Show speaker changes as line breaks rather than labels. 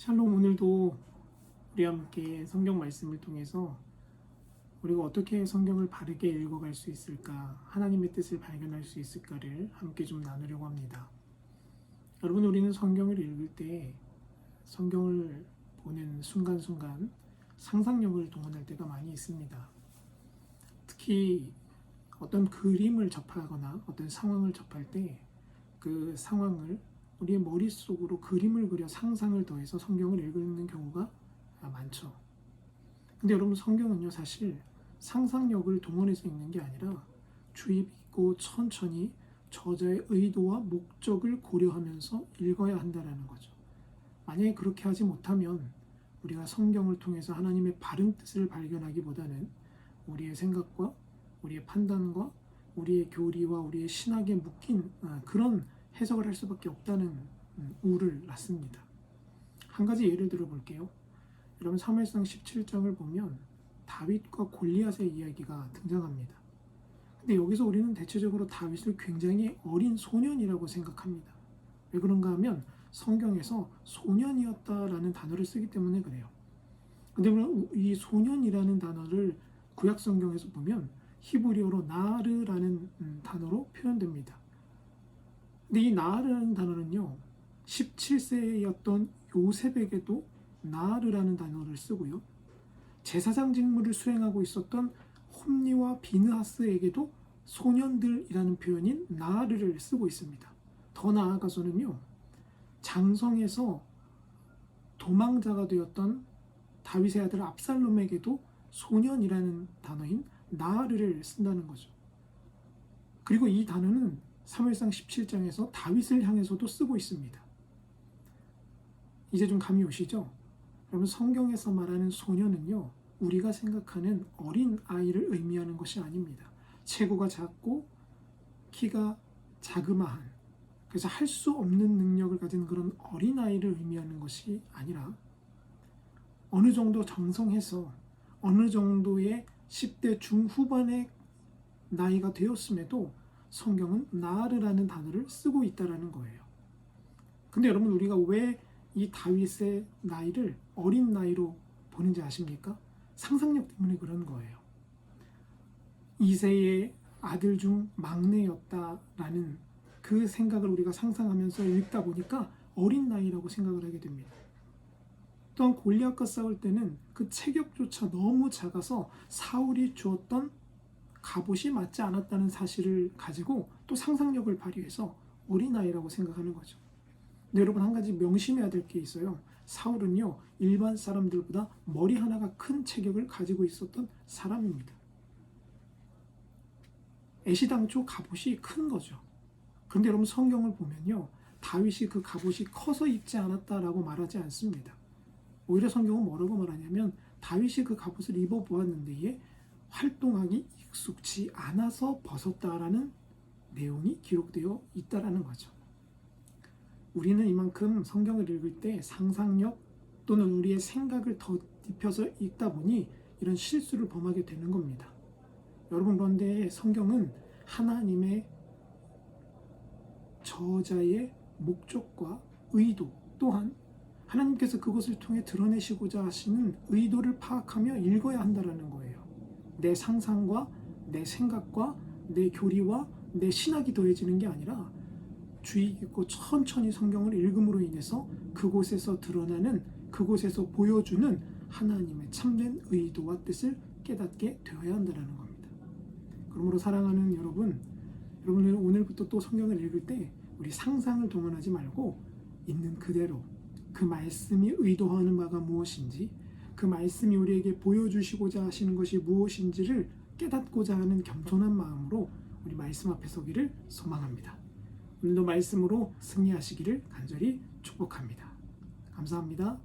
샬롬, 오늘도 우리와 함께 성경 말씀을 통해서 우리가 어떻게 성경을 바르게 읽어갈 수 있을까, 하나님의 뜻을 발견할 수 있을까를 함께 좀 나누려고 합니다. 여러분, 우리는 성경을 읽을 때 성경을 보는 순간순간 상상력을 동원할 때가 많이 있습니다. 특히 어떤 그림을 접하거나 어떤 상황을 접할 때 그 상황을 우리의 머릿속으로 그림을 그려 상상을 더해서 성경을 읽는 경우가 많죠. 근데 여러분, 성경은요, 사실 상상력을 동원해서 읽는 게 아니라 주의 깊고 천천히 저자의 의도와 목적을 고려하면서 읽어야 한다는 거죠. 만약에 그렇게 하지 못하면 우리가 성경을 통해서 하나님의 바른 뜻을 발견하기보다는 우리의 생각과 우리의 판단과 우리의 교리와 우리의 신학에 묶인 그런 해석을 할 수밖에 없다는 우를 낳습니다. 한 가지 예를 들어 볼게요. 여러분, 사무엘상 17장을 보면 다윗과 골리앗의 이야기가 등장합니다. 근데 여기서 우리는 대체적으로 다윗을 굉장히 어린 소년이라고 생각합니다. 왜 그런가 하면 성경에서 소년이었다라는 단어를 쓰기 때문에 그래요. 근데 이 소년이라는 단어를 구약 성경에서 보면 히브리어로 나르라는 단어로 표현됩니다. 근데 이 나르라는 단어는요, 17세였던 요셉에게도 나르라는 단어를 쓰고요, 제사장 직무를 수행하고 있었던 홈리와 비느하스에게도 소년들이라는 표현인 나르를 쓰고 있습니다. 더 나아가서는요, 장성에서 도망자가 되었던 다윗의 아들 압살롬에게도 소년이라는 단어인 나르를 쓴다는 거죠. 그리고 이 단어는 사무엘상 17장에서 다윗을 향해서도 쓰고 있습니다. 이제 좀 감이 오시죠? 여러분, 성경에서 말하는 소년은요, 우리가 생각하는 어린 아이를 의미하는 것이 아닙니다. 체구가 작고 키가 자그마한, 그래서 할 수 없는 능력을 가진 그런 어린 아이를 의미하는 것이 아니라 어느 정도 장성해서 어느 정도의 10대 중후반의 나이가 되었음에도 성경은 나르라는 단어를 쓰고 있다는 거예요. 근데 여러분, 우리가 왜 이 다윗의 나이를 어린 나이로 보는지 아십니까? 상상력 때문에 그런 거예요. 이새의 아들 중 막내였다라는 그 생각을 우리가 상상하면서 읽다 보니까 어린 나이라고 생각을 하게 됩니다. 또한 골리앗과 싸울 때는 그 체격조차 너무 작아서 사울이 주었던 갑옷이 맞지 않았다는 사실을 가지고 또 상상력을 발휘해서 어린아이라고 생각하는 거죠. 근데 여러분, 한 가지 명심해야 될 게 있어요. 사울은요, 일반 사람들보다 머리 하나가 큰 체격을 가지고 있었던 사람입니다. 애시당초 갑옷이 큰 거죠. 그런데 여러분, 성경을 보면요, 다윗이 그 갑옷이 커서 입지 않았다라고 말하지 않습니다. 오히려 성경은 뭐라고 말하냐면 다윗이 그 갑옷을 입어보았는데 활동하기 익숙치 않아서 벗었다라는 내용이 기록되어 있다라는 거죠. 우리는 이만큼 성경을 읽을 때 상상력 또는 우리의 생각을 덧입혀서 읽다 보니 이런 실수를 범하게 되는 겁니다. 여러분, 그런데 성경은 하나님의 저자의 목적과 의도, 또한 하나님께서 그것을 통해 드러내시고자 하시는 의도를 파악하며 읽어야 한다는 거예요. 내 상상과 내 생각과 내 교리와 내 신학이 더해지는 게 아니라 주의 깊고 천천히 성경을 읽음으로 인해서 그곳에서 드러나는, 그곳에서 보여주는 하나님의 참된 의도와 뜻을 깨닫게 되어야 한다는 겁니다. 그러므로 사랑하는 여러분, 여러분은 오늘부터 또 성경을 읽을 때 우리 상상을 동원하지 말고 있는 그대로 그 말씀이 의도하는 바가 무엇인지, 그 말씀이 우리에게 보여주시고자 하시는 것이 무엇인지를 깨닫고자 하는 겸손한 마음으로 우리 말씀 앞에 서기를 소망합니다. 오늘도 말씀으로 승리하시기를 간절히 축복합니다. 감사합니다.